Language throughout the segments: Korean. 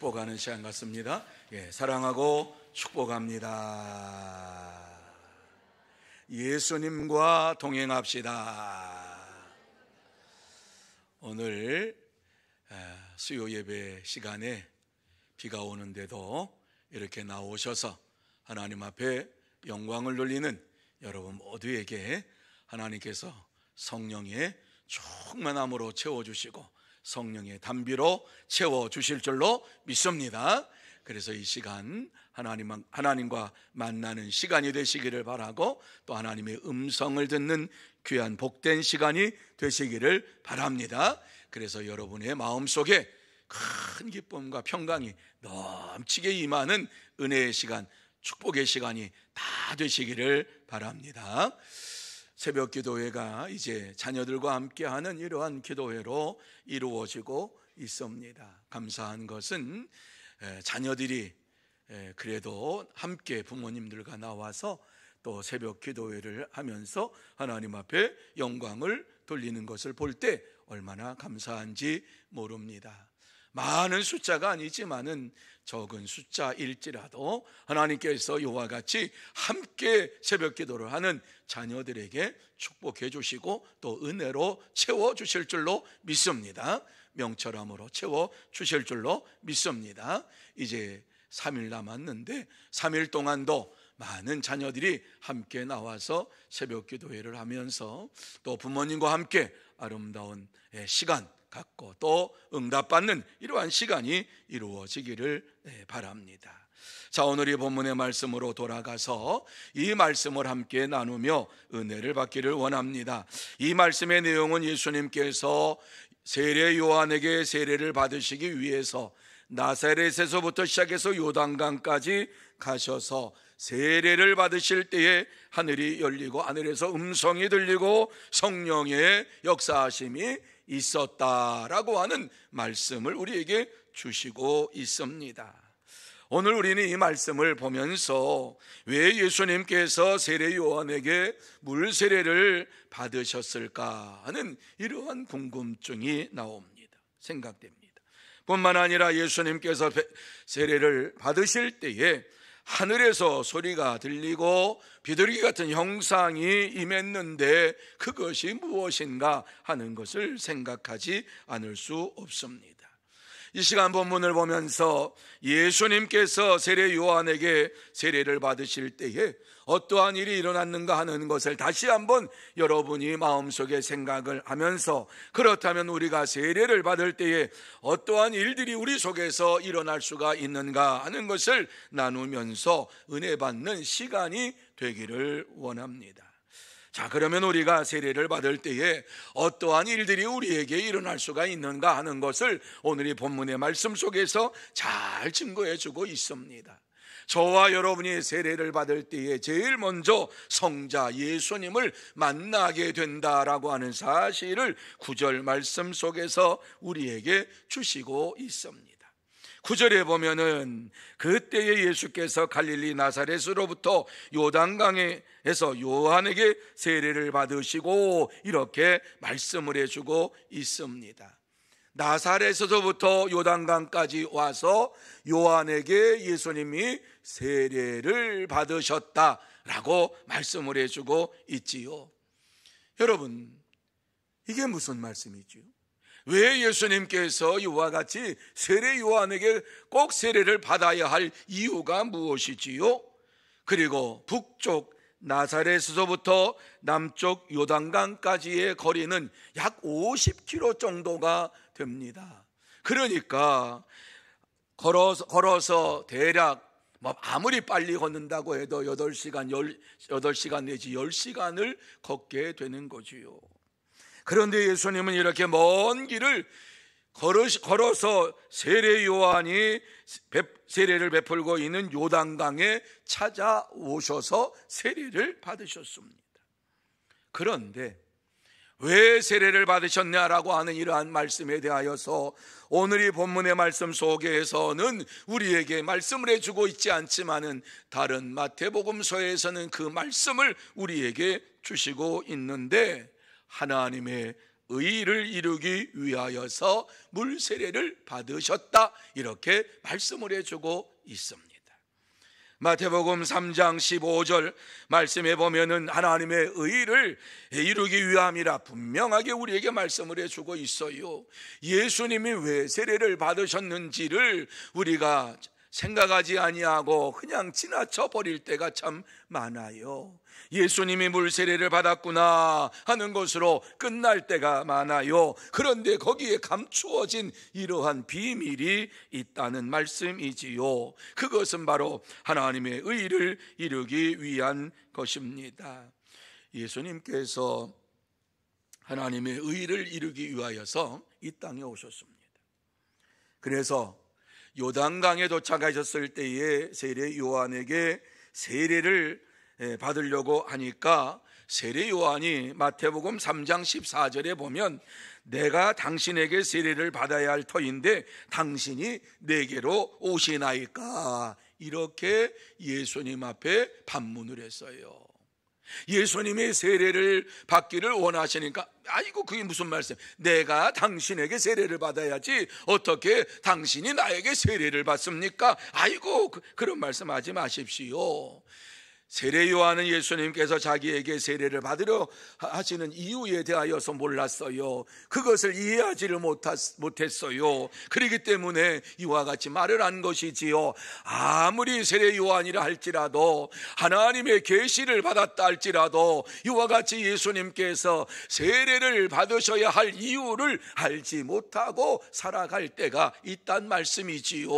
축복하는 시간 같습니다. 사랑하고 축복합니다. 예수님과 동행합시다. 오늘 수요 예배 시간에 비가 오는데도 이렇게 나오셔서 하나님 앞에 영광을 돌리는 여러분 모두에게 하나님께서 성령의 충만함으로 채워주시고 성령의 담비로 채워주실 줄로 믿습니다. 그래서 이 시간 하나님과 만나는 시간이 되시기를 바라고, 또 하나님의 음성을 듣는 귀한 복된 시간이 되시기를 바랍니다. 그래서 여러분의 마음속에 큰 기쁨과 평강이 넘치게 임하는 은혜의 시간, 축복의 시간이 다 되시기를 바랍니다. 새벽 기도회가 이제 자녀들과 함께하는 이러한 기도회로 이루어지고 있습니다. 감사한 것은 자녀들이 그래도 함께 부모님들과 나와서 또 새벽 기도회를 하면서 하나님 앞에 영광을 돌리는 것을 볼 때 얼마나 감사한지 모릅니다. 많은 숫자가 아니지만은 적은 숫자일지라도 하나님께서 이와 같이 함께 새벽 기도를 하는 자녀들에게 축복해 주시고 또 은혜로 채워 주실 줄로 믿습니다. 명철함으로 채워 주실 줄로 믿습니다. 이제 3일 남았는데 3일 동안도 많은 자녀들이 함께 나와서 새벽 기도회를 하면서 또 부모님과 함께 아름다운 시간 갖고 또 응답받는 이러한 시간이 이루어지기를 바랍니다. 자, 오늘 이 본문의 말씀으로 돌아가서 이 말씀을 함께 나누며 은혜를 받기를 원합니다. 이 말씀의 내용은 예수님께서 세례 요한에게 세례를 받으시기 위해서 나사렛에서부터 시작해서 요단강까지 가셔서 세례를 받으실 때에 하늘이 열리고 하늘에서 음성이 들리고 성령의 역사하심이 있었다라고 하는 말씀을 우리에게 주시고 있습니다. 오늘 우리는 이 말씀을 보면서 왜 예수님께서 세례 요한에게 물 세례를 받으셨을까 하는 이러한 궁금증이 나옵니다. 생각됩니다. 뿐만 아니라 예수님께서 세례를 받으실 때에 하늘에서 소리가 들리고 비둘기 같은 형상이 임했는데 그것이 무엇인가 하는 것을 생각하지 않을 수 없습니다. 이 시간 본문을 보면서 예수님께서 세례 요한에게 세례를 받으실 때에 어떠한 일이 일어났는가 하는 것을 다시 한번 여러분이 마음속에 생각을 하면서, 그렇다면 우리가 세례를 받을 때에 어떠한 일들이 우리 속에서 일어날 수가 있는가 하는 것을 나누면서 은혜 받는 시간이 되기를 원합니다. 자, 그러면 우리가 세례를 받을 때에 어떠한 일들이 우리에게 일어날 수가 있는가 하는 것을 오늘 이 본문의 말씀 속에서 잘 증거해 주고 있습니다. 저와 여러분이 세례를 받을 때에 제일 먼저 성자 예수님을 만나게 된다라고 하는 사실을 9절 말씀 속에서 우리에게 주시고 있습니다. 9절에 보면은 그때에 예수께서 갈릴리 나사렛으로부터 요단강에서 요한에게 세례를 받으시고 이렇게 말씀을 해주고 있습니다. 나사렛에서부터 요단강까지 와서 요한에게 예수님이 세례를 받으셨다라고 말씀을 해주고 있지요. 여러분, 이게 무슨 말씀이지요? 왜 예수님께서 이와 같이 세례 요한에게 꼭 세례를 받아야 할 이유가 무엇이지요? 그리고 북쪽 나사렛에서부터 남쪽 요단강까지의 거리는 약 50km 정도가 됩니다. 그러니까 걸어서 대략 아무리 빨리 걷는다고 해도 8시간 내지 10시간을 걷게 되는 거지요. 그런데 예수님은 이렇게 먼 길을 걸어서 세례 요한이 세례를 베풀고 있는 요단강에 찾아오셔서 세례를 받으셨습니다. 그런데 왜 세례를 받으셨냐라고 하는 이러한 말씀에 대하여서 오늘 이 본문의 말씀 속에서는 우리에게 말씀을 해주고 있지 않지만은 다른 마태복음서에서는 그 말씀을 우리에게 주시고 있는데 하나님의 의를 이루기 위하여서 물세례를 받으셨다, 이렇게 말씀을 해주고 있습니다. 마태복음 3장 15절 말씀에 보면은 하나님의 의를 이루기 위함이라 분명하게 우리에게 말씀을 해주고 있어요. 예수님이 왜 세례를 받으셨는지를 우리가 생각하지 아니하고 그냥 지나쳐 버릴 때가 참 많아요. 예수님이 물세례를 받았구나 하는 것으로 끝날 때가 많아요. 그런데 거기에 감추어진 이러한 비밀이 있다는 말씀이지요. 그것은 바로 하나님의 의를 이루기 위한 것입니다. 예수님께서 하나님의 의를 이루기 위하여서 이 땅에 오셨습니다. 그래서 요단강에 도착하셨을 때에 세례 요한에게 세례를 받으려고 하니까 세례 요한이 마태복음 3장 14절에 보면 내가 당신에게 세례를 받아야 할 터인데 당신이 내게로 오시나이까, 이렇게 예수님 앞에 반문을 했어요. 예수님이 세례를 받기를 원하시니까 아이고 그게 무슨 말씀, 내가 당신에게 세례를 받아야지 어떻게 당신이 나에게 세례를 받습니까? 아이고 그런 말씀하지 마십시오. 세례 요한은 예수님께서 자기에게 세례를 받으려 하시는 이유에 대하여서 몰랐어요. 그것을 이해하지를 못했어요. 그렇기 때문에 이와 같이 말을 한 것이지요. 아무리 세례 요한이라 할지라도, 하나님의 계시를 받았다 할지라도 이와 같이 예수님께서 세례를 받으셔야 할 이유를 알지 못하고 살아갈 때가 있단 말씀이지요.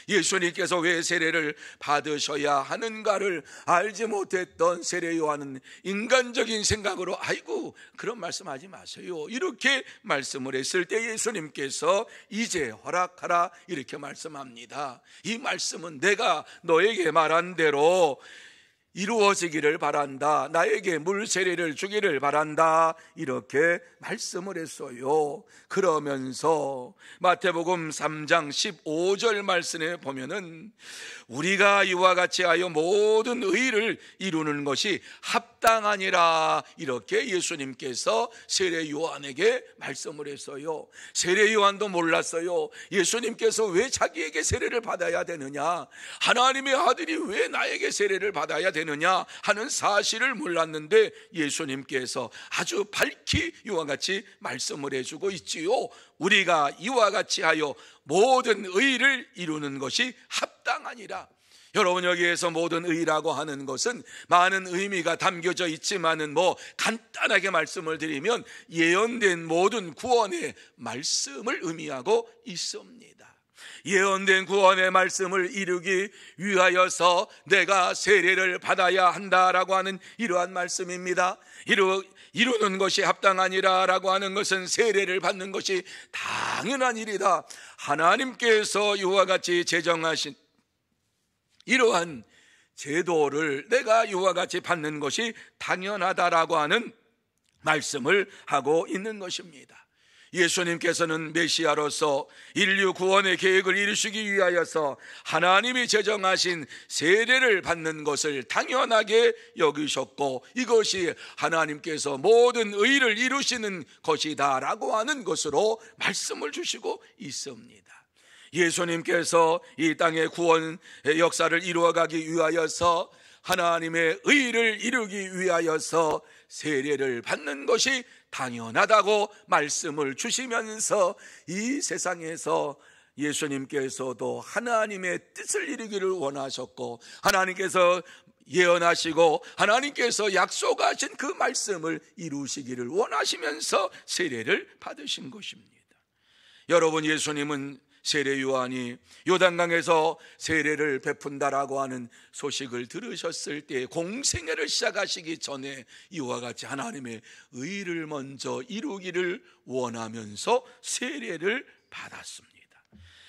예수님께서 왜 세례를 받으셔야 하는가를 알지 못했던 세례 요한은 인간적인 생각으로 아이고 그런 말씀하지 마세요, 이렇게 말씀을 했을 때 예수님께서 이제 허락하라, 이렇게 말씀합니다. 이 말씀은 내가 너에게 말한 대로 이루어지기를 바란다, 나에게 물세례를 주기를 바란다, 이렇게 말씀을 했어요. 그러면서 마태복음 3장 15절 말씀에 보면은 우리가 이와 같이 하여 모든 의를 이루는 것이 합당하니라, 이렇게 예수님께서 세례 요한에게 말씀을 했어요. 세례 요한도 몰랐어요. 예수님께서 왜 자기에게 세례를 받아야 되느냐, 하나님의 아들이 왜 나에게 세례를 받아야 되느냐 하는 사실을 몰랐는데 예수님께서 아주 밝히 이와 같이 말씀을 해주고 있지요. 우리가 이와 같이 하여 모든 의를 이루는 것이 합당하니라. 여러분, 여기에서 모든 의라고 하는 것은 많은 의미가 담겨져 있지만은 간단하게 말씀을 드리면 예언된 모든 구원의 말씀을 의미하고 있습니다. 예언된 구원의 말씀을 이루기 위하여서 내가 세례를 받아야 한다라고 하는 이러한 말씀입니다. 이루는 것이 합당하니라 라고 하는 것은 세례를 받는 것이 당연한 일이다. 하나님께서 이와 같이 제정하신 이러한 제도를 내가 이와 같이 받는 것이 당연하다라고 하는 말씀을 하고 있는 것입니다. 예수님께서는 메시아로서 인류 구원의 계획을 이루시기 위하여서 하나님이 제정하신 세례를 받는 것을 당연하게 여기셨고, 이것이 하나님께서 모든 의를 이루시는 것이다 라고 하는 것으로 말씀을 주시고 있습니다. 예수님께서 이 땅의 구원 역사를 이루어가기 위하여서 하나님의 의를 이루기 위하여서 세례를 받는 것이 당연하다고 말씀을 주시면서 이 세상에서 예수님께서도 하나님의 뜻을 이루기를 원하셨고, 하나님께서 예언하시고 하나님께서 약속하신 그 말씀을 이루시기를 원하시면서 세례를 받으신 것입니다. 여러분, 예수님은 세례 요한이 요단강에서 세례를 베푼다라고 하는 소식을 들으셨을 때 공생애를 시작하시기 전에 이와 같이 하나님의 의를 먼저 이루기를 원하면서 세례를 받았습니다.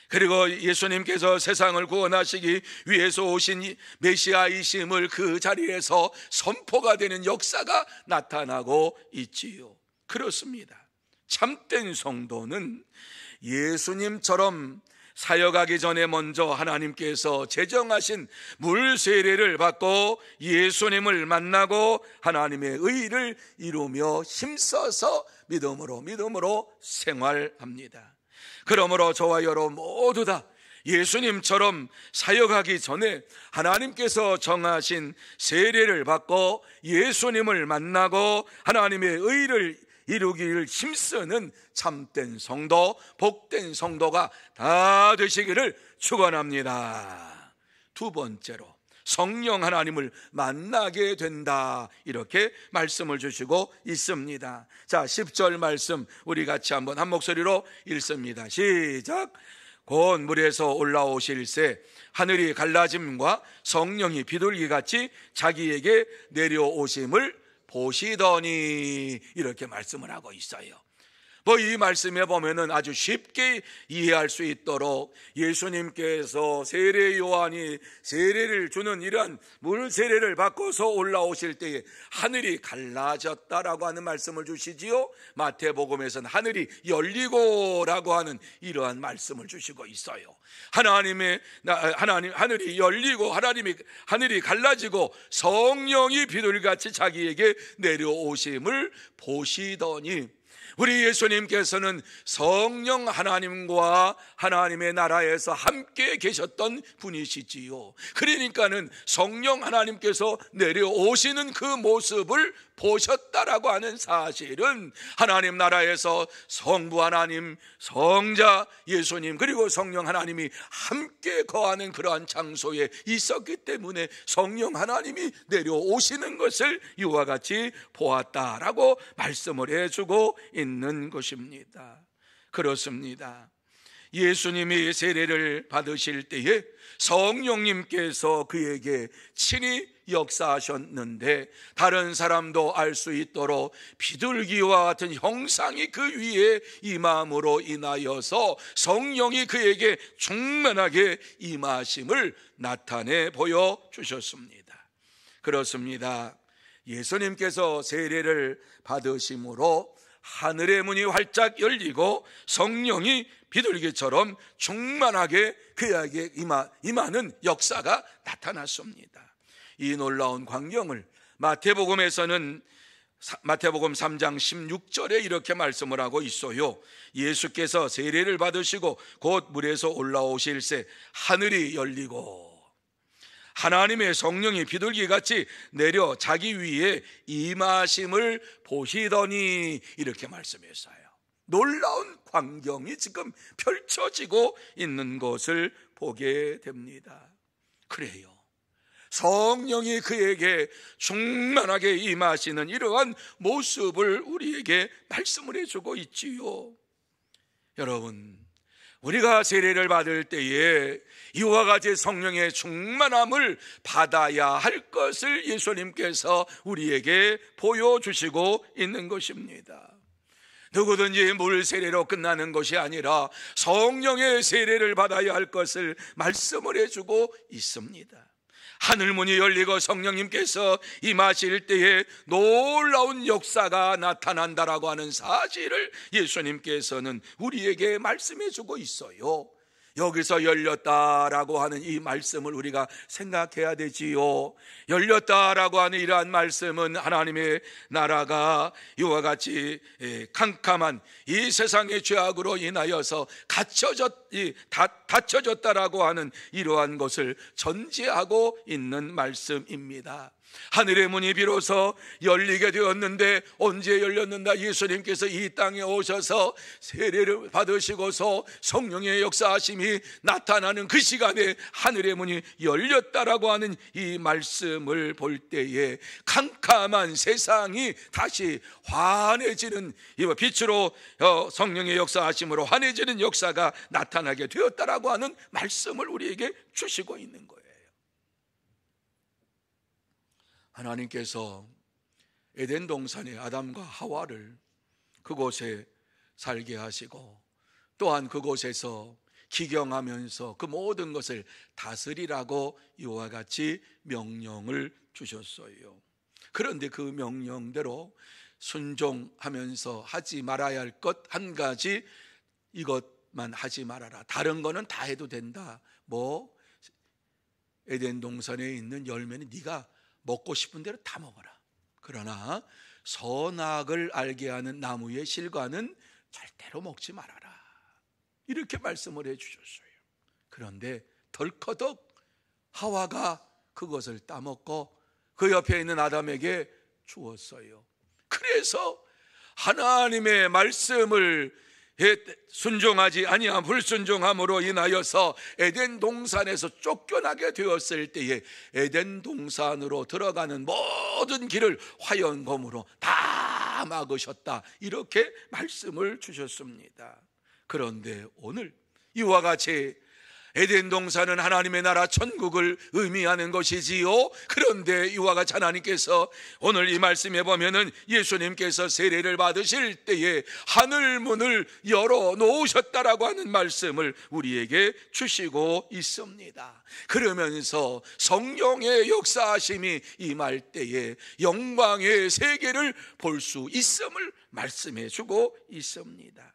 그리고 예수님께서 세상을 구원하시기 위해서 오신 메시아이심을 그 자리에서 선포가 되는 역사가 나타나고 있지요. 그렇습니다. 참된 성도는 예수님처럼 사역하기 전에 먼저 하나님께서 제정하신 물 세례를 받고 예수님을 만나고 하나님의 의를 이루며 힘써서 믿음으로 생활합니다. 그러므로 저와 여러분 모두 다 예수님처럼 사역하기 전에 하나님께서 정하신 세례를 받고 예수님을 만나고 하나님의 의를 이루기를 힘쓰는 참된 성도, 복된 성도가 다 되시기를 축원합니다. 두 번째로 성령 하나님을 만나게 된다, 이렇게 말씀을 주시고 있습니다. 자, 10절 말씀 우리 같이 한번 한 목소리로 읽습니다. 시작. 곧 물에서 올라오실새 하늘이 갈라짐과 성령이 비둘기같이 자기에게 내려오심을 보시더니, 이렇게 말씀을 하고 있어요. 이 말씀에 보면은 아주 쉽게 이해할 수 있도록 예수님께서 세례 요한이 세례를 주는 이러한 물 세례를 받고서 올라오실 때에 하늘이 갈라졌다라고 하는 말씀을 주시지요. 마태복음에서는 하늘이 열리고라고 하는 이러한 말씀을 주시고 있어요. 하늘이 열리고 하늘이 갈라지고 성령이 비둘기같이 자기에게 내려오심을 보시더니, 우리 예수님께서는 성령 하나님과 하나님의 나라에서 함께 계셨던 분이시지요. 그러니까는 성령 하나님께서 내려오시는 그 모습을 보셨다라고 하는 사실은 하나님 나라에서 성부 하나님, 성자 예수님, 그리고 성령 하나님이 함께 거하는 그러한 장소에 있었기 때문에 성령 하나님이 내려오시는 것을 이와 같이 보았다라고 말씀을 해주고 있는 것입니다. 그렇습니다. 예수님이 세례를 받으실 때에 성령님께서 그에게 친히 역사하셨는데, 다른 사람도 알 수 있도록 비둘기와 같은 형상이 그 위에 임함으로 인하여서 성령이 그에게 충만하게 임하심을 나타내 보여주셨습니다. 그렇습니다. 예수님께서 세례를 받으심으로 하늘의 문이 활짝 열리고 성령이 비둘기처럼 충만하게 그에게 임하는 역사가 나타났습니다. 이 놀라운 광경을 마태복음에서는 마태복음 3장 16절에 이렇게 말씀을 하고 있어요. 예수께서 세례를 받으시고 곧 물에서 올라오실새 하늘이 열리고 하나님의 성령이 비둘기같이 내려 자기 위에 임하심을 보시더니, 이렇게 말씀했어요. 놀라운 광경이 지금 펼쳐지고 있는 것을 보게 됩니다. 그래요, 성령이 그에게 충만하게 임하시는 이러한 모습을 우리에게 말씀을 해주고 있지요. 여러분, 우리가 세례를 받을 때에 이와 같이 성령의 충만함을 받아야 할 것을 예수님께서 우리에게 보여주시고 있는 것입니다. 누구든지 물 세례로 끝나는 것이 아니라 성령의 세례를 받아야 할 것을 말씀을 해주고 있습니다. 하늘문이 열리고 성령님께서 임하실 때에 놀라운 역사가 나타난다라고 하는 사실을 예수님께서는 우리에게 말씀해 주고 있어요. 여기서 열렸다라고 하는 이 말씀을 우리가 생각해야 되지요. 열렸다라고 하는 이러한 말씀은 하나님의 나라가 이와 같이 캄캄한 이 세상의 죄악으로 인하여서 닫혀졌다라고 하는 이러한 것을 전제하고 있는 말씀입니다. 하늘의 문이 비로소 열리게 되었는데 언제 열렸는가? 예수님께서 이 땅에 오셔서 세례를 받으시고서 성령의 역사하심이 나타나는 그 시간에 하늘의 문이 열렸다라고 하는 이 말씀을 볼 때에 캄캄한 세상이 다시 환해지는, 빛으로 성령의 역사하심으로 환해지는 역사가 나타나게 되었다라고 하는 말씀을 우리에게 주시고 있는 거예요. 하나님께서 에덴 동산에 아담과 하와를 그곳에 살게 하시고 또한 그곳에서 기경하면서 그 모든 것을 다스리라고 이와 같이 명령을 주셨어요. 그런데 그 명령대로 순종하면서 하지 말아야 할 것 한 가지, 이것 것만 하지 말아라. 다른 거는 다 해도 된다. 뭐 에덴 동산에 있는 열매는 네가 먹고 싶은 대로 다 먹어라. 그러나 선악을 알게 하는 나무의 실과는 절대로 먹지 말아라. 이렇게 말씀을 해 주셨어요. 그런데 덜커덕 하와가 그것을 따먹고 그 옆에 있는 아담에게 주었어요. 그래서 하나님의 말씀을 순종하지 아니함, 불순종함으로 인하여서 에덴 동산에서 쫓겨나게 되었을 때에 에덴 동산으로 들어가는 모든 길을 화염검으로 다 막으셨다. 이렇게 말씀을 주셨습니다. 그런데 오늘 이와 같이 에덴 동산은 하나님의 나라 천국을 의미하는 것이지요. 그런데 이와 같이 하나님께서 오늘 이 말씀에 보면은 예수님께서 세례를 받으실 때에 하늘 문을 열어 놓으셨다라고 하는 말씀을 우리에게 주시고 있습니다. 그러면서 성령의 역사하심이 임할 때에 영광의 세계를 볼 수 있음을 말씀해 주고 있습니다.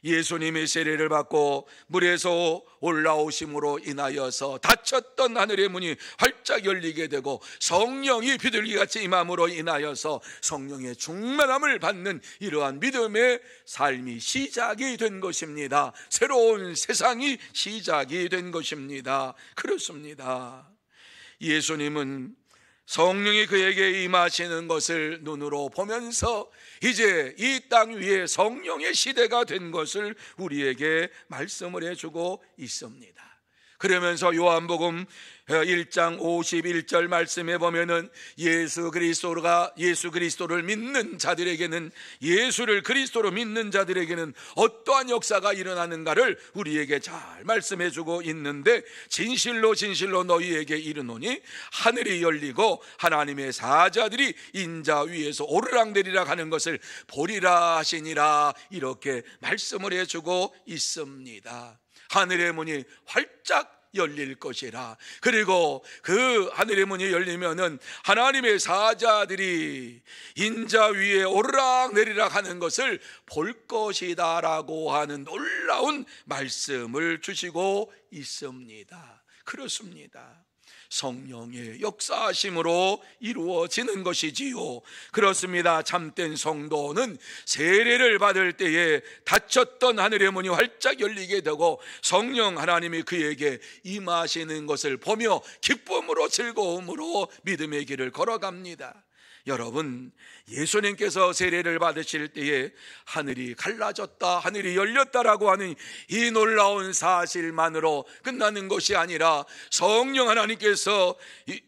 예수님의 세례를 받고 물에서 올라오심으로 인하여서 닫혔던 하늘의 문이 활짝 열리게 되고 성령이 비둘기같이 임함으로 인하여서 성령의 충만함을 받는 이러한 믿음의 삶이 시작이 된 것입니다. 새로운 세상이 시작이 된 것입니다. 그렇습니다. 예수님은 성령이 그에게 임하시는 것을 눈으로 보면서 이제 이 땅 위에 성령의 시대가 된 것을 우리에게 말씀을 해주고 있습니다. 그러면서 요한복음 1장 51절 말씀에 보면은 예수 그리스도를 믿는 자들에게는, 예수를 그리스도로 믿는 자들에게는 어떠한 역사가 일어나는가를 우리에게 잘 말씀해 주고 있는데, 진실로 진실로 너희에게 이르노니 하늘이 열리고 하나님의 사자들이 인자 위에서 오르락내리락 하는 것을 보리라 하시니라. 이렇게 말씀을 해 주고 있습니다. 하늘의 문이 활짝 열릴 것이라. 그리고 그 하늘의 문이 열리면은 하나님의 사자들이 인자 위에 오르락내리락 하는 것을 볼 것이다라고 하는 놀라운 말씀을 주시고 있습니다. 그렇습니다. 성령의 역사하심으로 이루어지는 것이지요. 그렇습니다. 참된 성도는 세례를 받을 때에 닫혔던 하늘의 문이 활짝 열리게 되고 성령 하나님이 그에게 임하시는 것을 보며 기쁨으로 즐거움으로 믿음의 길을 걸어갑니다. 여러분, 예수님께서 세례를 받으실 때에 하늘이 갈라졌다, 하늘이 열렸다라고 하는 이 놀라운 사실만으로 끝나는 것이 아니라 성령 하나님께서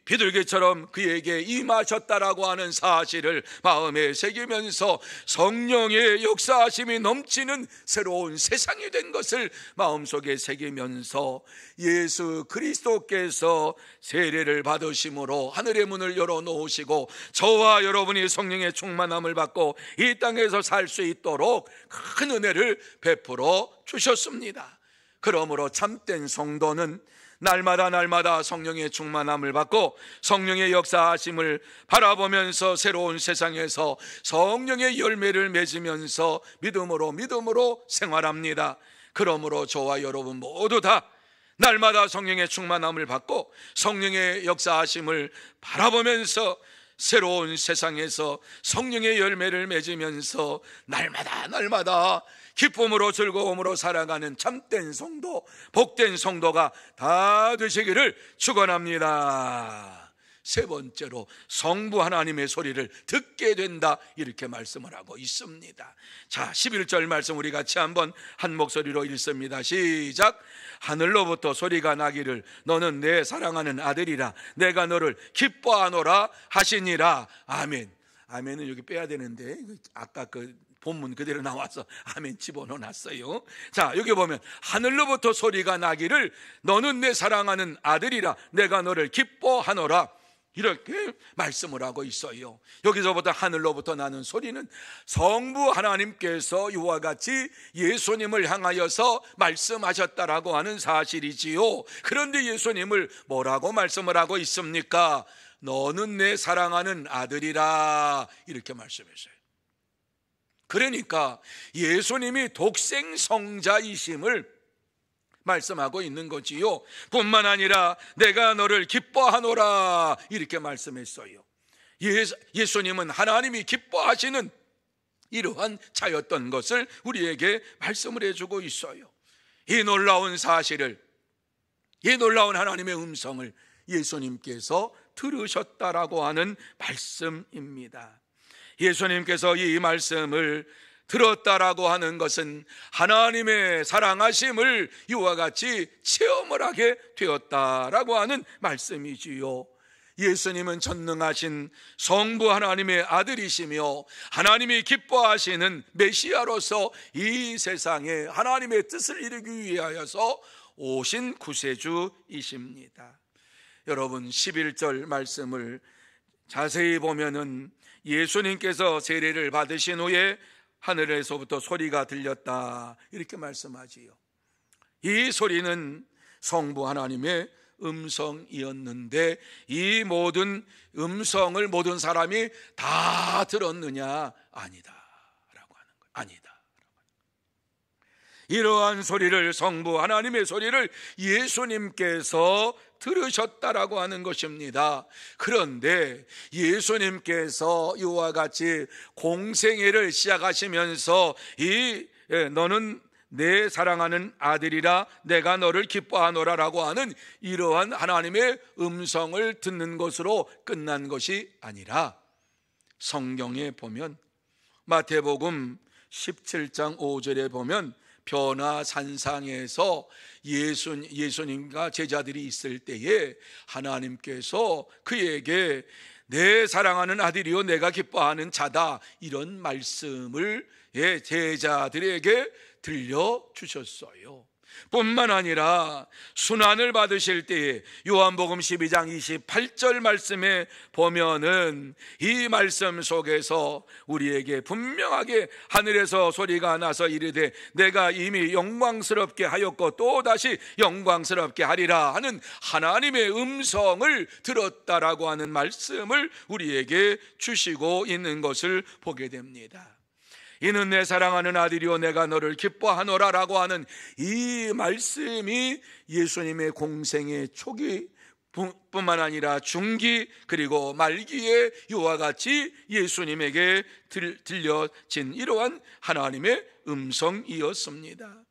비둘기처럼 그에게 임하셨다라고 하는 사실을 마음에 새기면서 성령의 역사하심이 넘치는 새로운 세상이 된 것을 마음속에 새기면서 예수 그리스도께서 세례를 받으심으로 하늘의 문을 열어놓으시고 저와 여러분이 성령의 충만함을 받고 이 땅에서 살 수 있도록 큰 은혜를 베풀어 주셨습니다. 그러므로 참된 성도는 날마다 성령의 충만함을 받고 성령의 역사하심을 바라보면서 새로운 세상에서 성령의 열매를 맺으면서 믿음으로 생활합니다. 그러므로 저와 여러분 모두 다 날마다 성령의 충만함을 받고 성령의 역사하심을 바라보면서 새로운 세상에서 성령의 열매를 맺으면서 날마다 기쁨으로 즐거움으로 살아가는 참된 성도, 복된 성도가 다 되시기를 축원합니다. 세 번째로 성부 하나님의 소리를 듣게 된다, 이렇게 말씀을 하고 있습니다. 자, 11절 말씀 우리 같이 한번 한 목소리로 읽습니다. 시작. 하늘로부터 소리가 나기를 너는 내 사랑하는 아들이라 내가 너를 기뻐하노라 하시니라. 아멘. 아멘은 여기 빼야 되는데 아까 그 본문 그대로 나와서 아멘 집어넣어놨어요. 자, 여기 보면 하늘로부터 소리가 나기를 너는 내 사랑하는 아들이라 내가 너를 기뻐하노라, 이렇게 말씀을 하고 있어요. 여기서부터 하늘로부터 나는 소리는 성부 하나님께서 이와 같이 예수님을 향하여서 말씀하셨다라고 하는 사실이지요. 그런데 예수님을 뭐라고 말씀을 하고 있습니까? 너는 내 사랑하는 아들이라, 이렇게 말씀했어요. 그러니까 예수님이 독생성자이심을 말씀하고 있는 거지요. 뿐만 아니라 내가 너를 기뻐하노라 이렇게 말씀했어요. 예수님은 하나님이 기뻐하시는 이러한 자였던 것을 우리에게 말씀을 해주고 있어요. 이 놀라운 사실을, 이 놀라운 하나님의 음성을 예수님께서 들으셨다라고 하는 말씀입니다. 예수님께서 이 말씀을 들었다라고 하는 것은 하나님의 사랑하심을 이와 같이 체험을 하게 되었다라고 하는 말씀이지요. 예수님은 전능하신 성부 하나님의 아들이시며 하나님이 기뻐하시는 메시아로서 이 세상에 하나님의 뜻을 이루기 위하여서 오신 구세주이십니다. 여러분 11절 말씀을 자세히 보면은 예수님께서 세례를 받으신 후에 하늘에서부터 소리가 들렸다 이렇게 말씀하지요. 이 소리는 성부 하나님의 음성이었는데 이 모든 음성을 모든 사람이 다 들었느냐? 아니다 라고 하는 거예요. 아니다. 이러한 소리를, 성부 하나님의 소리를 예수님께서 들으셨다라고 하는 것입니다. 그런데 예수님께서 이와 같이 공생애를 시작하시면서 너는 내 사랑하는 아들이라 내가 너를 기뻐하노라 라고 하는 이러한 하나님의 음성을 듣는 것으로 끝난 것이 아니라 성경에 보면 마태복음 17장 5절에 보면 변화산상에서 예수님과 제자들이 있을 때에 하나님께서 그에게 내 사랑하는 아들이요 내가 기뻐하는 자다 이런 말씀을 제자들에게 들려주셨어요. 뿐만 아니라 순환을 받으실 때에 요한복음 12장 28절 말씀에 보면은 이 말씀 속에서 우리에게 분명하게 하늘에서 소리가 나서 이르되 내가 이미 영광스럽게 하였고 또다시 영광스럽게 하리라 하는 하나님의 음성을 들었다라고 하는 말씀을 우리에게 주시고 있는 것을 보게 됩니다. 이는 내 사랑하는 아들이요 내가 너를 기뻐하노라 라고 하는 이 말씀이 예수님의 공생의 초기 뿐만 아니라 중기 그리고 말기에 이와 같이 예수님에게 들려진 이러한 하나님의 음성이었습니다.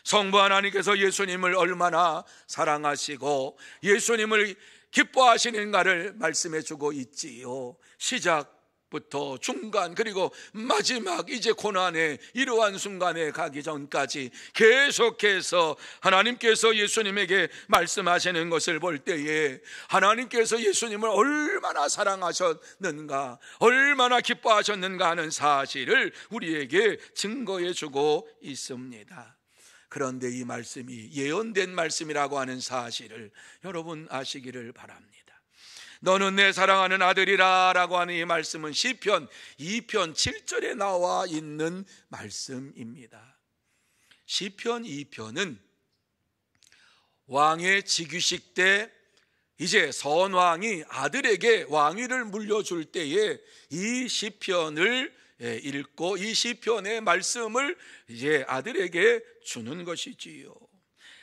성부 하나님께서 예수님을 얼마나 사랑하시고 예수님을 기뻐하시는가를 말씀해 주고 있지요. 시작부터 중간 그리고 마지막 이제 고난의 이러한 순간에 가기 전까지 계속해서 하나님께서 예수님에게 말씀하시는 것을 볼 때에 하나님께서 예수님을 얼마나 사랑하셨는가 얼마나 기뻐하셨는가 하는 사실을 우리에게 증거해 주고 있습니다. 그런데 이 말씀이 예언된 말씀이라고 하는 사실을 여러분 아시기를 바랍니다. 너는 내 사랑하는 아들이라 라고 하는 이 말씀은 시편 2편 7절에 나와 있는 말씀입니다. 시편 2편은 왕의 즉위식 때 이제 선왕이 아들에게 왕위를 물려줄 때에 이 시편을 읽고 이 시편의 말씀을 이제 아들에게 주는 것이지요.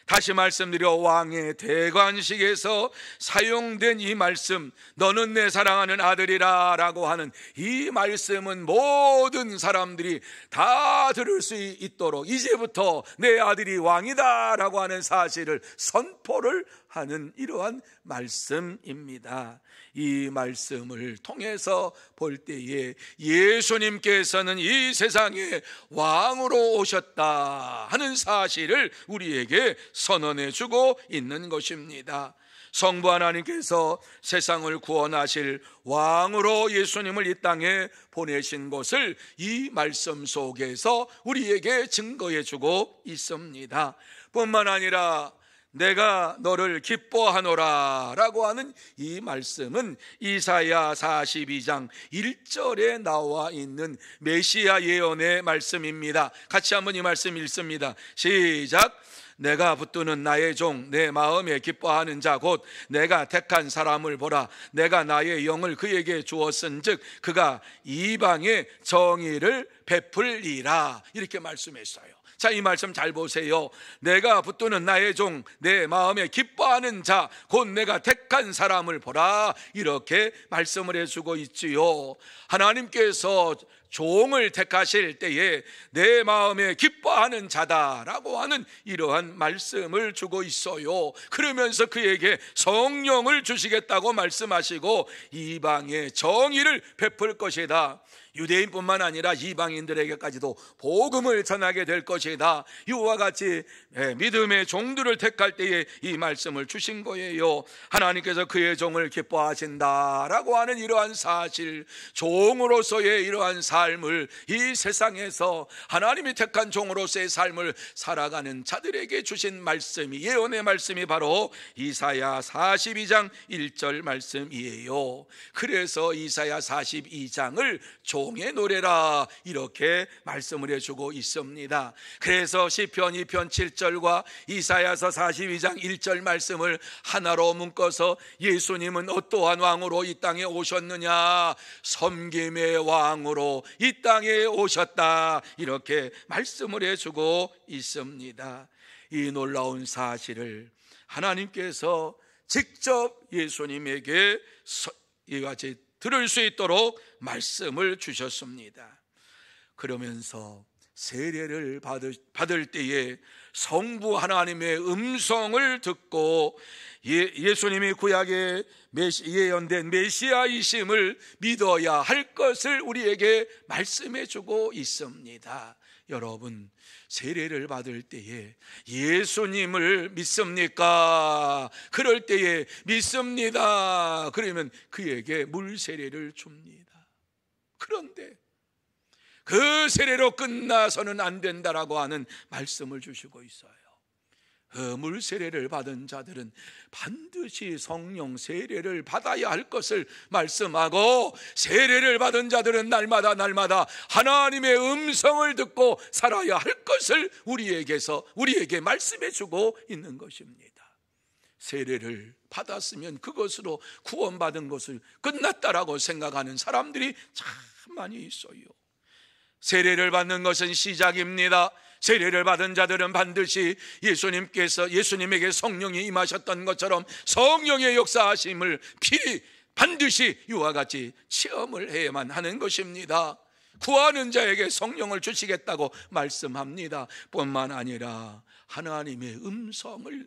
다시 말씀드려 왕의 대관식에서 사용된 이 말씀 너는 내 사랑하는 아들이라 라고 하는 이 말씀은 모든 사람들이 다 들을 수 있도록 이제부터 내 아들이 왕이다 라고 하는 사실을 선포를 하는 이러한 말씀입니다. 이 말씀을 통해서 볼 때에 예수님께서는 이 세상에 왕으로 오셨다 하는 사실을 우리에게 선언해 주고 있는 것입니다. 성부 하나님께서 세상을 구원하실 왕으로 예수님을 이 땅에 보내신 것을 이 말씀 속에서 우리에게 증거해 주고 있습니다. 뿐만 아니라 내가 너를 기뻐하노라 라고 하는 이 말씀은 이사야 42장 1절에 나와 있는 메시아 예언의 말씀입니다. 같이 한번 이 말씀 읽습니다. 시작. 내가 붙드는 나의 종 내 마음에 기뻐하는 자 곧 내가 택한 사람을 보라. 내가 나의 영을 그에게 주었은즉 그가 이방의 정의를 베풀리라. 이렇게 말씀했어요. 자, 이 말씀 잘 보세요. 내가 붙드는 나의 종 내 마음에 기뻐하는 자 곧 내가 택한 사람을 보라. 이렇게 말씀을 해주고 있지요. 하나님께서 종을 택하실 때에 내 마음에 기뻐하는 자다라고 하는 이러한 말씀을 주고 있어요. 그러면서 그에게 성령을 주시겠다고 말씀하시고 이방의 정의를 베풀 것이다. 유대인뿐만 아니라 이방인들에게까지도 복음을 전하게 될 것이다. 이와 같이 믿음의 종들을 택할 때에 이 말씀을 주신 거예요. 하나님께서 그의 종을 기뻐하신다라고 하는 이러한 사실, 종으로서의 이러한 삶을 이 세상에서 하나님이 택한 종으로서의 삶을 살아가는 자들에게 주신 말씀이, 예언의 말씀이 바로 이사야 42장 1절 말씀이에요. 그래서 이사야 42장을 종의 노래라 이렇게 말씀을 해주고 있습니다. 그래서 시편 2편 7절과 이사야서 42장 1절 말씀을 하나로 묶어서 예수님은 어떠한 왕으로 이 땅에 오셨느냐, 섬김의 왕으로 이 땅에 오셨다 이렇게 말씀을 해주고 있습니다. 이 놀라운 사실을 하나님께서 직접 예수님에게 이같이 들을 수 있도록 말씀을 주셨습니다. 그러면서 세례를 받을 때에 성부 하나님의 음성을 듣고 예수님이 구약에 예언된 메시아이심을 믿어야 할 것을 우리에게 말씀해 주고 있습니다. 여러분, 세례를 받을 때에 예수님을 믿습니까? 그럴 때에 믿습니다. 그러면 그에게 물 세례를 줍니다. 그런데 그 세례로 끝나서는 안 된다라고 하는 말씀을 주시고 있어요. 그 물 세례를 받은 자들은 반드시 성령 세례를 받아야 할 것을 말씀하고, 세례를 받은 자들은 날마다 하나님의 음성을 듣고 살아야 할 것을 우리에게 말씀해 주고 있는 것입니다. 세례를 받았으면 그것으로 구원받은 것을 끝났다라고 생각하는 사람들이 참 많이 있어요. 세례를 받는 것은 시작입니다. 세례를 받은 자들은 반드시 예수님에게 성령이 임하셨던 것처럼 성령의 역사하심을 반드시 이와 같이 체험을 해야만 하는 것입니다. 구하는 자에게 성령을 주시겠다고 말씀합니다. 뿐만 아니라 하나님의 음성을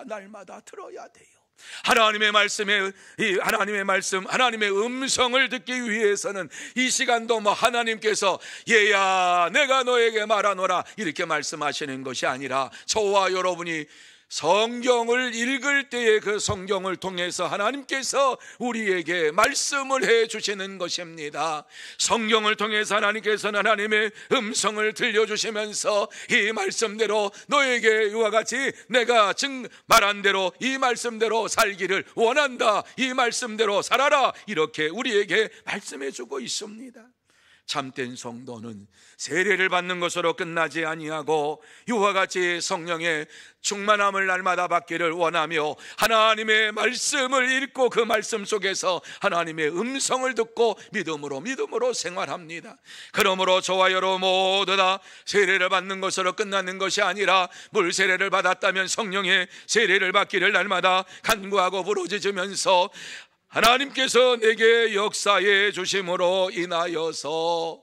날마다 들어야 돼요. 하나님의 하나님의 음성을 듣기 위해서는 이 시간도 하나님께서 얘야 내가 너에게 말하노라 이렇게 말씀하시는 것이 아니라 저와 여러분이 성경을 읽을 때에 그 성경을 통해서 하나님께서 우리에게 말씀을 해 주시는 것입니다. 성경을 통해서 하나님께서는 하나님의 음성을 들려주시면서 이 말씀대로 너에게 이와 같이 내가 말한 대로 이 말씀대로 살기를 원한다, 이 말씀대로 살아라 이렇게 우리에게 말씀해 주고 있습니다. 참된 성도는 세례를 받는 것으로 끝나지 아니하고 이와 같이 성령의 충만함을 날마다 받기를 원하며 하나님의 말씀을 읽고 그 말씀 속에서 하나님의 음성을 듣고 믿음으로 생활합니다. 그러므로 저와 여러분 모두 다 세례를 받는 것으로 끝나는 것이 아니라 물 세례를 받았다면 성령의 세례를 받기를 날마다 간구하고 부르짖으면서 하나님께서 내게 역사해 주심으로 인하여서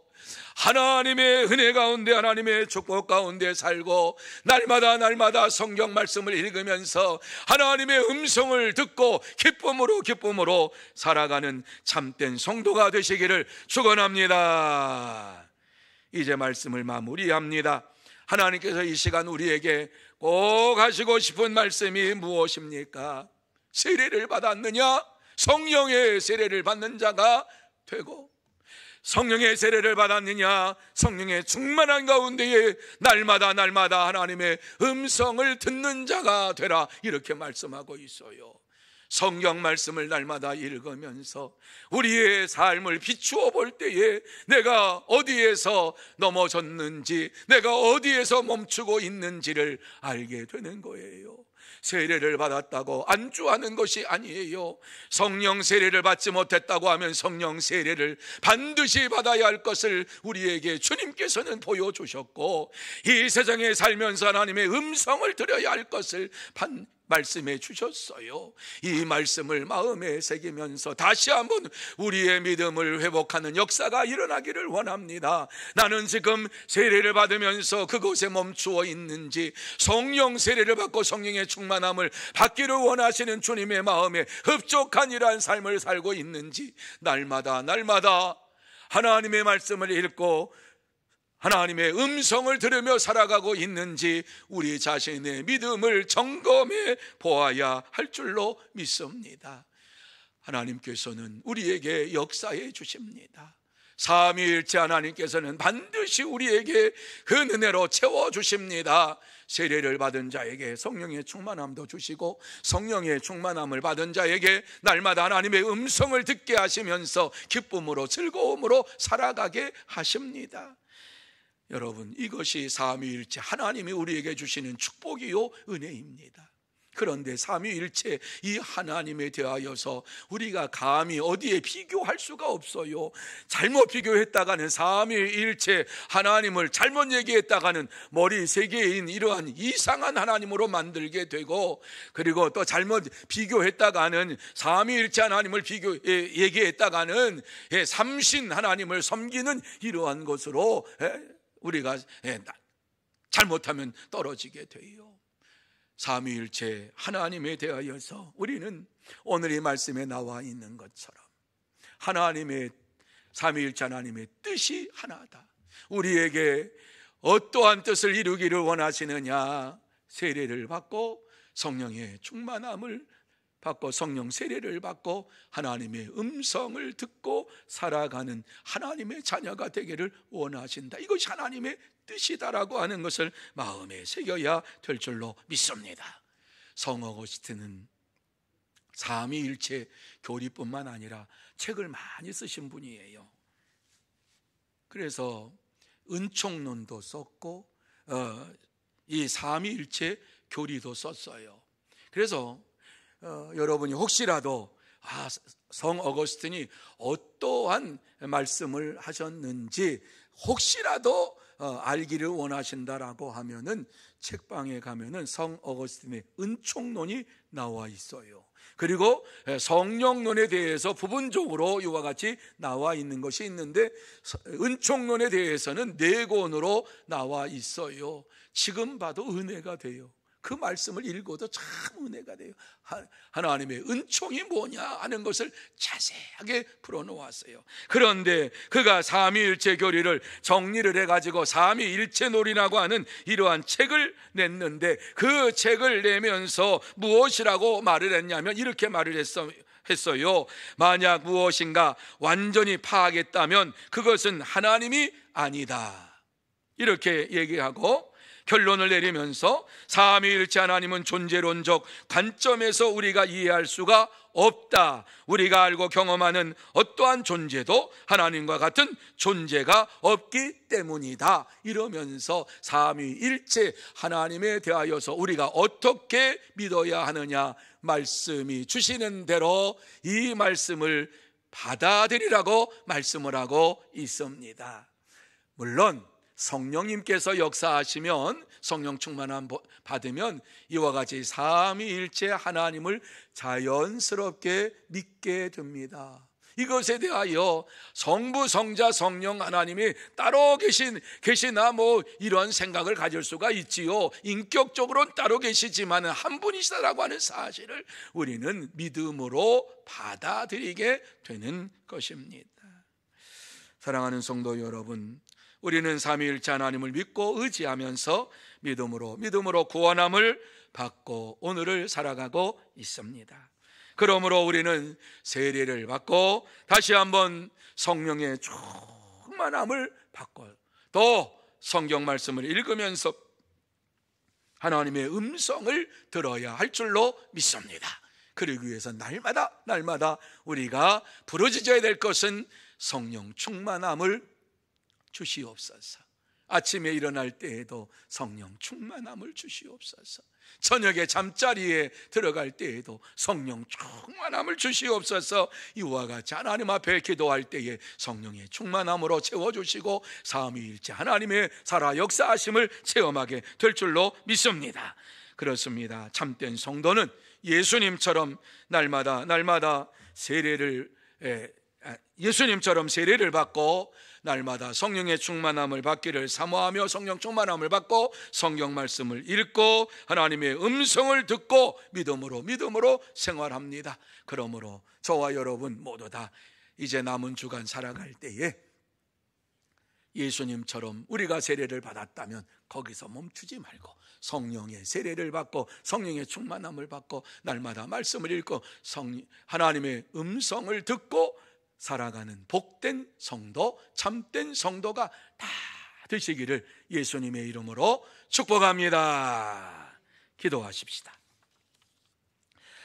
하나님의 은혜 가운데 하나님의 축복 가운데 살고 날마다 성경 말씀을 읽으면서 하나님의 음성을 듣고 기쁨으로 살아가는 참된 성도가 되시기를 축원합니다. 이제 말씀을 마무리합니다. 하나님께서 이 시간 우리에게 꼭 하시고 싶은 말씀이 무엇입니까? 세례를 받았느냐? 성령의 세례를 받는 자가 되고, 성령의 세례를 받았느냐? 성령의 충만한 가운데에 날마다 하나님의 음성을 듣는 자가 되라 이렇게 말씀하고 있어요. 성경 말씀을 날마다 읽으면서 우리의 삶을 비추어 볼 때에 내가 어디에서 넘어졌는지, 내가 어디에서 멈추고 있는지를 알게 되는 거예요. 세례를 받았다고 안주하는 것이 아니에요. 성령 세례를 받지 못했다고 하면 성령 세례를 반드시 받아야 할 것을 우리에게 주님께서는 보여주셨고, 이 세상에 살면서 하나님의 음성을 들어야 할 것을 말씀해 주셨어요. 이 말씀을 마음에 새기면서 다시 한번 우리의 믿음을 회복하는 역사가 일어나기를 원합니다. 나는 지금 세례를 받으면서 그곳에 멈추어 있는지, 성령 세례를 받고 성령의 충만함을 받기를 원하시는 주님의 마음에 흡족한 이러한 삶을 살고 있는지, 날마다 하나님의 말씀을 읽고 하나님의 음성을 들으며 살아가고 있는지 우리 자신의 믿음을 점검해 보아야 할 줄로 믿습니다. 하나님께서는 우리에게 역사해 주십니다. 삼위일체 하나님께서는 반드시 우리에게 그 은혜로 채워주십니다. 세례를 받은 자에게 성령의 충만함도 주시고, 성령의 충만함을 받은 자에게 날마다 하나님의 음성을 듣게 하시면서 기쁨으로 즐거움으로 살아가게 하십니다. 여러분, 이것이 삼위일체 하나님이 우리에게 주시는 축복이요 은혜입니다. 그런데 삼위일체 이 하나님에 대하여서 우리가 감히 어디에 비교할 수가 없어요. 잘못 비교했다가는 삼위일체 하나님을 잘못 얘기했다가는 머리 세 개인 이러한 이상한 하나님으로 만들게 되고, 그리고 또 잘못 비교했다가는 삼위일체 하나님을 얘기했다가는 삼신 하나님을 섬기는 이러한 것으로 우리가 잘못하면 떨어지게 돼요. 삼위일체 하나님에 대하여서 우리는 오늘 이 말씀에 나와 있는 것처럼 하나님의, 삼위일체 하나님의 뜻이 하나다. 우리에게 어떠한 뜻을 이루기를 원하시느냐? 세례를 받고 성령의 충만함을 받고 성령 세례를 받고 하나님의 음성을 듣고 살아가는 하나님의 자녀가 되기를 원하신다. 이것이 하나님의 뜻이다라고 하는 것을 마음에 새겨야 될 줄로 믿습니다. 성 어거스틴은 삼위일체 교리뿐만 아니라 책을 많이 쓰신 분이에요. 그래서 은총론도 썼고 이 삼위일체 교리도 썼어요. 그래서 여러분이 혹시라도 성 어거스틴이 어떠한 말씀을 하셨는지 혹시라도 알기를 원하신다라고 하면은 책방에 가면은 성 어거스틴의 은총론이 나와 있어요. 그리고 성령론에 대해서 부분적으로 이와 같이 나와 있는 것이 있는데, 은총론에 대해서는 4권으로 나와 있어요. 지금 봐도 은혜가 돼요. 그 말씀을 읽어도 참 은혜가 돼요. 하나님의 은총이 뭐냐 하는 것을 자세하게 풀어놓았어요. 그런데 그가 삼위일체 교리를 정리를 해가지고 삼위일체놀이라고 하는 이러한 책을 냈는데, 그 책을 내면서 무엇이라고 말을 했냐면 이렇게 말을 했어요. 만약 무엇인가 완전히 파악했다면 그것은 하나님이 아니다, 이렇게 얘기하고 결론을 내리면서 삼위일체 하나님은 존재론적 관점에서 우리가 이해할 수가 없다. 우리가 알고 경험하는 어떠한 존재도 하나님과 같은 존재가 없기 때문이다. 이러면서 삼위일체 하나님에 대하여서 우리가 어떻게 믿어야 하느냐, 말씀이 주시는 대로 이 말씀을 받아들이라고 말씀을 하고 있습니다. 물론 성령님께서 역사하시면, 성령 충만함 받으면 이와 같이 삼위일체 하나님을 자연스럽게 믿게 됩니다. 이것에 대하여 성부, 성자, 성령 하나님이 따로 계시나 이런 생각을 가질 수가 있지요. 인격적으로는 따로 계시지만 한 분이시다라고 하는 사실을 우리는 믿음으로 받아들이게 되는 것입니다. 사랑하는 성도 여러분, 우리는 삼위일체 하나님을 믿고 의지하면서 믿음으로 구원함을 받고 오늘을 살아가고 있습니다. 그러므로 우리는 세례를 받고 다시 한번 성령의 충만함을 받고 또 성경 말씀을 읽으면서 하나님의 음성을 들어야 할 줄로 믿습니다. 그러기 위해서 날마다 우리가 부르짖어야 될 것은 성령 충만함을 주시옵소서. 아침에 일어날 때에도 성령 충만함을 주시옵소서. 저녁에 잠자리에 들어갈 때에도 성령 충만함을 주시옵소서. 이와 같이 하나님 앞에 기도할 때에 성령의 충만함으로 채워주시고 삼위일체 하나님의 살아 역사하심을 체험하게 될 줄로 믿습니다. 그렇습니다. 참된 성도는 예수님처럼 날마다 예수님처럼 세례를 받고 날마다 성령의 충만함을 받기를 사모하며 성령 충만함을 받고 성경 말씀을 읽고 하나님의 음성을 듣고 믿음으로 생활합니다. 그러므로 저와 여러분 모두 다 이제 남은 주간 살아갈 때에 예수님처럼 우리가 세례를 받았다면 거기서 멈추지 말고 성령의 세례를 받고 성령의 충만함을 받고 날마다 말씀을 읽고 하나님의 음성을 듣고 살아가는 복된 성도, 참된 성도가 다 되시기를 예수님의 이름으로 축복합니다. 기도하십시다.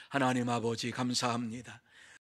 하나님 아버지 감사합니다.